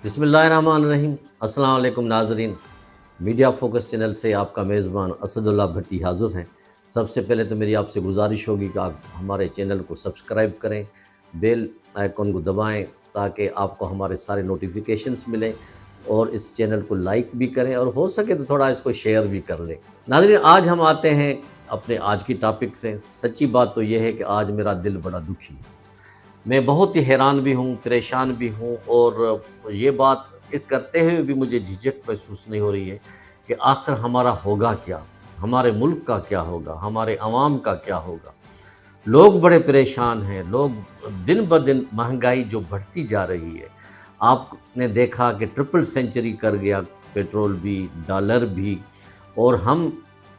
بسم اللہ الرحمن الرحیم۔ السلام علیکم ناظرین، میڈیا فوکس چینل سے آپ کا میزبان اسد اللہ بھٹی حاضر ہیں۔ سب سے پہلے تو میری آپ سے گزارش ہوگی کہ آپ ہمارے چینل کو سبسکرائب کریں، بیل آئیکن کو دبائیں تاکہ آپ کو ہمارے سارے نوٹیفیکیشنز ملیں، اور اس چینل کو لائک بھی کریں اور ہو سکے تو تھوڑا اس کو شیئر بھی کر لیں۔ ناظرین، آج ہم آتے ہیں اپنے آج کی ٹاپک سے۔ سچی بات تو یہ ہے کہ آج میرا دل بڑا دکھی ہے، میں بہت ہی حیران بھی ہوں، پریشان بھی ہوں، اور یہ بات کرتے ہوئے بھی مجھے جھجک محسوس نہیں ہو رہی ہے کہ آخر ہمارا ہوگا کیا، ہمارے ملک کا کیا ہوگا، ہمارے عوام کا کیا ہوگا۔ لوگ بڑے پریشان ہیں، لوگ دن بدن مہنگائی جو بڑھتی جا رہی ہے، آپ نے دیکھا کہ ٹرپل سینچری کر گیا پیٹرول بھی، ڈالر بھی، اور ہم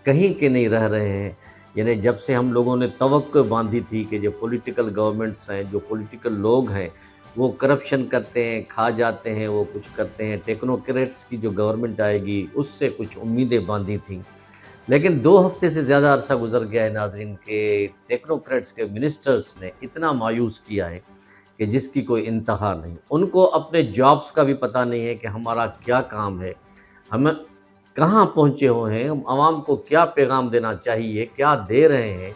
کہیں کے نہیں رہ رہے ہیں۔ یعنی جب سے ہم لوگوں نے توقع باندھی تھی کہ جو پولیٹیکل گورنمنٹس ہیں، جو پولیٹیکل لوگ ہیں، وہ کرپشن کرتے ہیں، کھا جاتے ہیں، وہ کچھ کرتے ہیں، ٹیکنوکریٹس کی جو گورنمنٹ آئے گی اس سے کچھ امیدیں باندھی تھیں، لیکن 2 ہفتے سے زیادہ عرصہ گزر گیا ہے ناظرین کہ ٹیکنوکریٹس کے منسٹرز نے اتنا مایوس کیا ہے کہ جس کی کوئی انتہا نہیں۔ ان کو اپنے جابز کا بھی پتہ نہیں ہے کہ ہمارا کیا کام ہے، ہم کہاں پہنچے ہوئے ہیں، ہم عوام کو کیا پیغام دینا چاہیے، کیا دے رہے ہیں۔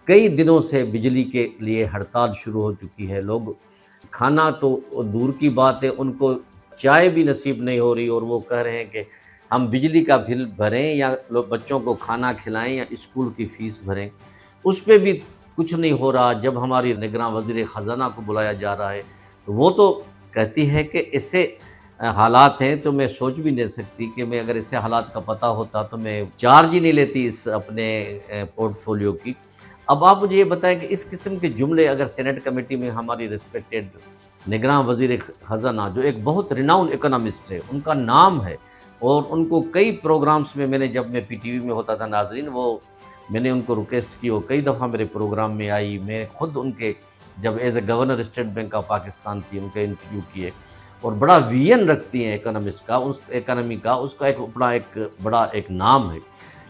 کئی دنوں سے بجلی کے لیے ہڑتال شروع ہو چکی ہے، لوگ کھانا تو دور کی بات ہے، ان کو چائے بھی نصیب نہیں ہو رہی، اور وہ کہہ رہے ہیں کہ ہم بجلی کا بل بھریں یا بچوں کو کھانا کھلائیں یا اسکول کی فیس بھریں، اس پہ بھی کچھ نہیں ہو رہا۔ جب ہماری نگراں وزیر خزانہ کو بلایا جا رہا ہے تو وہ تو کہتی ہے کہ ایسے حالات ہیں تو میں سوچ بھی نہیں سکتی کہ میں اگر ایسے حالات کا پتہ ہوتا تو میں چارج ہی نہیں لیتی اس اپنے پورٹ فولیو کی۔ اب آپ مجھے یہ بتائیں کہ اس قسم کے جملے اگر سینٹ کمیٹی میں ہماری ریسپیکٹڈ نگراں وزیر خزانہ، جو ایک بہت ریناؤنڈ اکنامسٹ ہے، ان کا نام ہے، اور ان کو کئی پروگرامز میں جب میں پی ٹی وی میں ہوتا تھا ناظرین، میں نے ان کو ریکویسٹ کی، وہ کئی دفعہ میرے پروگرام میں آئی، میں خود ان کے جب as a governor state bank of Pakistan تھی ان کے انٹرویو کیے، اور بڑا وین رکھتی ہیں اکنامسٹ کا، اس اکانومی کا، اس کا ایک بڑا نام ہے۔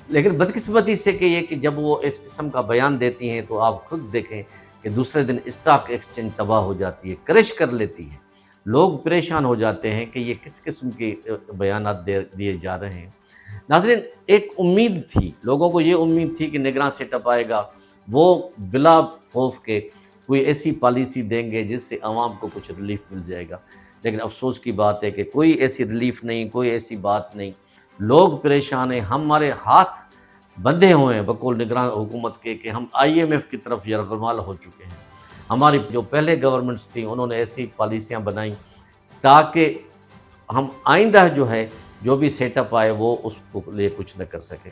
لیکن بدقسمتی سے کہ یہ کہ جب وہ اس قسم کا بیان دیتی ہیں تو آپ خود دیکھیں کہ دوسرے دن اسٹاک ایکسچینج تباہ ہو جاتی ہے، کرش کر لیتی ہے، لوگ پریشان ہو جاتے ہیں کہ یہ کس قسم کے بیانات دیے جا رہے ہیں۔ ناظرین، ایک امید تھی، لوگوں کو یہ امید تھی کہ نگراں سیٹ اپ آئے گا، وہ بلا خوف کے کوئی ایسی پالیسی دیں گے جس سے عوام کو کچھ ریلیف مل جائے گا، لیکن افسوس کی بات ہے کہ کوئی ایسی ریلیف نہیں، کوئی ایسی بات نہیں، لوگ پریشان ہیں۔ ہمارے ہاتھ بندھے ہوئے ہیں بقول نگراں حکومت کے کہ ہم آئی ایم ایف کی طرف یرغمال ہو چکے ہیں۔ ہماری جو پہلے گورنمنٹس تھیں انہوں نے ایسی پالیسیاں بنائیں تاکہ ہم آئندہ جو بھی سیٹ اپ آئے وہ اس کو لیے کچھ نہ کر سکے۔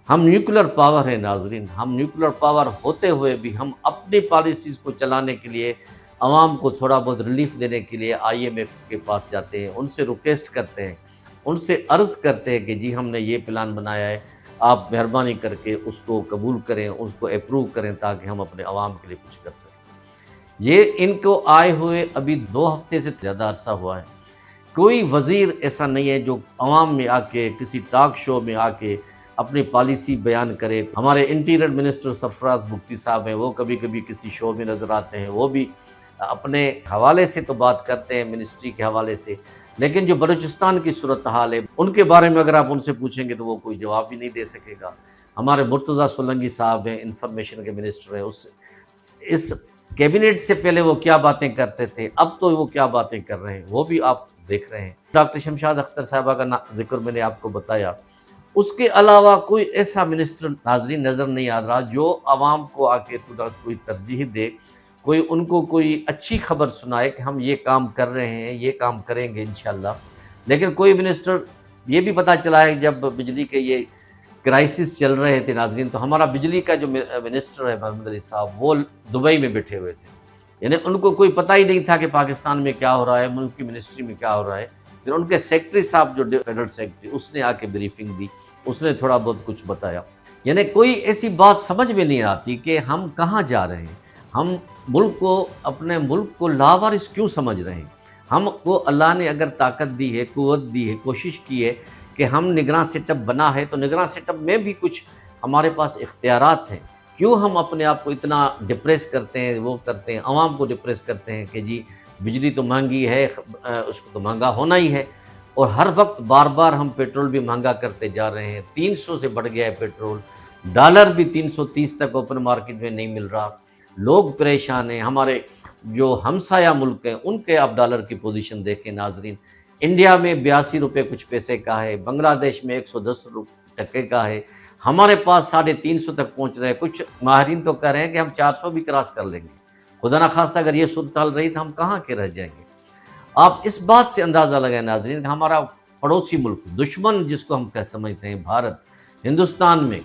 ہم نیوکلر پاور ہیں ناظرین، ہم نیوکلر پاور ہوتے ہوئے بھی ہم اپنی پالیسیز کو چلانے کے لیے، عوام کو تھوڑا بہت ریلیف دینے کے لیے آئی ایم ایف کے پاس جاتے ہیں، ان سے ریکویسٹ کرتے ہیں، ان سے عرض کرتے ہیں کہ جی ہم نے یہ پلان بنایا ہے، آپ مہربانی کر کے اس کو قبول کریں، اس کو اپروو کریں تاکہ ہم اپنے عوام کے لیے کچھ کر سکیں۔ یہ ان کو آئے ہوئے ابھی 2 ہفتے سے زیادہ عرصہ ہوا ہے، کوئی وزیر ایسا نہیں ہے جو عوام میں آ کے کسی ٹاک شو میں آ کے اپنی پالیسی بیان کرے۔ ہمارے انٹیریئر منسٹر سرفراز بگٹی صاحب ہیں، وہ کبھی کبھی کسی شو میں نظر آتے ہیں، وہ بھی اپنے حوالے سے تو بات کرتے ہیں، منسٹری کے حوالے سے، لیکن جو بلوچستان کی صورتحال ہے ان کے بارے میں اگر آپ ان سے پوچھیں گے تو وہ کوئی جواب بھی نہیں دے سکے گا۔ ہمارے مرتضیٰ سولنگی صاحب ہیں، انفارمیشن کے منسٹر ہیں، اس کیبنٹ سے پہلے وہ کیا باتیں کرتے تھے، اب تو وہ کیا باتیں کر رہے ہیں وہ بھی آپ دیکھ رہے ہیں۔ ڈاکٹر شمشاد اختر صاحبہ کا ذکر میں نے آپ کو بتایا، اس کے علاوہ کوئی ایسا منسٹر ناظرین نظر نہیں آ رہا جو عوام کو آ کے کوئی ترجیح دے، کوئی ان کو کوئی اچھی خبر سنائے کہ ہم یہ کام کر رہے ہیں، یہ کام کریں گے انشاءاللہ۔ لیکن کوئی منسٹر، یہ بھی پتہ چلا ہے جب بجلی کے یہ کرائسس چل رہے تھے ناظرین، تو ہمارا بجلی کا جو منسٹر ہے محمد علی صاحب، وہ دبئی میں بیٹھے ہوئے تھے، یعنی ان کو کوئی پتہ ہی نہیں تھا کہ پاکستان میں کیا ہو رہا ہے، ملک کی منسٹری میں کیا ہو رہا ہے۔ پھر ان کے سیکرٹری صاحب جو فیڈرل سیکرٹری، اس نے آ کے بریفنگ دی، اس نے تھوڑا بہت کچھ بتایا۔ یعنی کوئی ایسی بات سمجھ میں نہیں آتی کہ ہم کہاں جا رہے ہیں، ہم اپنے ملک کو لاوارث کیوں سمجھ رہے ہیں۔ ہم کو اللہ نے اگر طاقت دی ہے، قوت دی ہے، کوشش کی ہے کہ ہم نگراں سیٹ اپ بنا ہے، تو نگراں سیٹ اپ میں بھی کچھ ہمارے پاس اختیارات ہیں۔ کیوں ہم اپنے آپ کو اتنا ڈپریس کرتے ہیں، وہ کرتے ہیں، عوام کو ڈپریس کرتے ہیں کہ جی بجلی تو مہنگی ہے، اس کو تو مہنگا ہونا ہی ہے، اور ہر وقت بار بار ہم پیٹرول بھی مہنگا کرتے جا رہے ہیں۔ 300 سے بڑھ گیا ہے پیٹرول، ڈالر بھی 330 تک اوپن مارکیٹ میں نہیں مل رہا، لوگ پریشان ہیں۔ ہمارے جو ہمسایہ ملک ہیں ان کے آپ ڈالر کی پوزیشن دیکھیں ناظرین، انڈیا میں 82 روپے کچھ پیسے کا ہے، بنگلہ دیش میں 110 ٹکے کا ہے، ہمارے پاس 350 تک پہنچ رہے ہیں۔ کچھ ماہرین تو کہہ رہے ہیں کہ ہم 400 بھی کراس کر لیں گے۔ خدا نخواستہ اگر یہ صورتحال رہی تو ہم کہاں کے رہ جائیں گے۔ آپ اس بات سے اندازہ لگائیں ناظرین کہ ہمارا پڑوسی ملک، دشمن جس کو ہم سمجھتے ہیں، بھارت، ہندوستان میں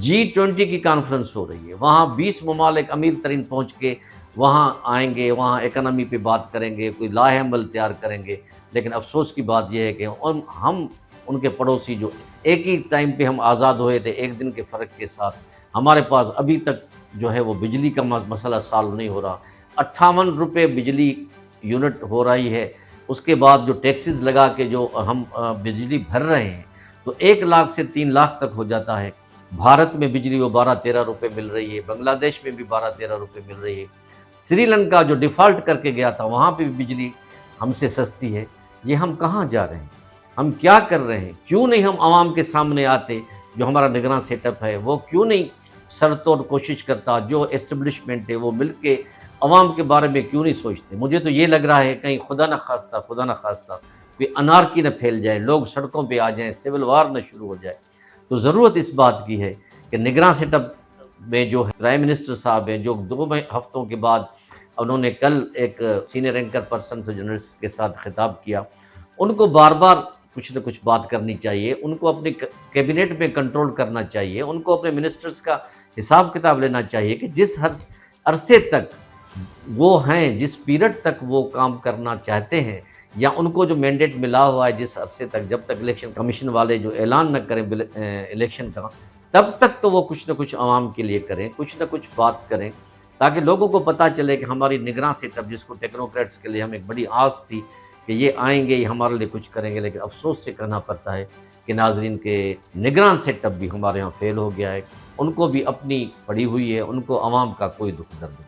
G20 کی کانفرنس ہو رہی ہے، وہاں 20 ممالک امیر ترین پہنچ کے وہاں آئیں گے، وہاں اکنامی پہ بات کریں گے، کوئی لاہ عمل تیار کریں گے، لیکن افسوس کی بات یہ ہے کہ ہم ان کے پڑوسی جو ایک ہی ٹائم پہ ہم آزاد ہوئے تھے، ایک دن کے فرق کے ساتھ، ہمارے پاس ابھی تک جو ہے وہ بجلی کا مسئلہ سالو نہیں ہو رہا۔ 58 روپے بجلی یونٹ ہو رہی ہے، اس کے بعد جو ٹیکسز لگا کے جو ہم بجلی بھر رہے ہیں تو 1 لاکھ سے 3 لاکھ تک ہو جاتا ہے۔ بھارت میں بجلی وہ 12-13 روپے مل رہی ہے، بنگلہ دیش میں بھی 12-13 روپے مل رہی ہے، سری لنکا جو ڈیفالٹ کر کے گیا تھا وہاں پہ بھی بجلی ہم سے سستی ہے۔ یہ ہم کہاں جا رہے ہیں؟ ہم کیا کر رہے ہیں؟ کیوں نہیں ہم عوام کے سامنے آتے؟ جو ہمارا نگراں سیٹ اپ ہے وہ کیوں نہیں سر توڑ کوشش کرتا؟ جو اسٹیبلشمنٹ ہے وہ مل کے عوام کے بارے میں کیوں نہیں سوچتے؟ مجھے تو یہ لگ رہا ہے کہیں خدا نہ خواستہ کوئی انارکی نہ پھیل جائے، لوگ سڑکوں پہ آ جائیں، سول وار نہ شروع ہو جائے۔ تو ضرورت اس بات کی ہے کہ نگراں سیٹ اپ میں جو پرائم منسٹر صاحب ہیں، جو 2 ہفتوں کے بعد انہوں نے کل ایک سینئر اینکر پرسن سے جرنلسٹ کے ساتھ خطاب کیا، ان کو بار بار کچھ نہ کچھ بات کرنی چاہیے، ان کو اپنی کیبنٹ میں کنٹرول کرنا چاہیے، ان کو اپنے منسٹرز کا حساب کتاب لینا چاہیے کہ جس عرصے تک وہ ہیں، جس پیریڈ تک وہ کام کرنا چاہتے ہیں، یا ان کو جو مینڈیٹ ملا ہوا ہے جس عرصے تک، جب تک الیکشن کمیشن والے جو اعلان نہ کریں الیکشن کا، تب تک تو وہ کچھ نہ کچھ عوام کے لیے کریں، کچھ نہ کچھ بات کریں، تاکہ لوگوں کو پتہ چلے کہ ہماری نگراں سیٹ اپ، جس کو ٹیکنوکریٹس کے لیے ہمیں ایک بڑی آس تھی کہ یہ آئیں گے، یہ ہمارے لیے کچھ کریں گے، لیکن افسوس سے کہنا پڑتا ہے کہ ناظرین کے نگراں سیٹ اپ بھی ہمارے ہاں فیل ہو گیا ہے۔ ان کو بھی اپنی پڑی ہوئی ہے، ان کو عوام کا کوئی دکھ درد نہیں۔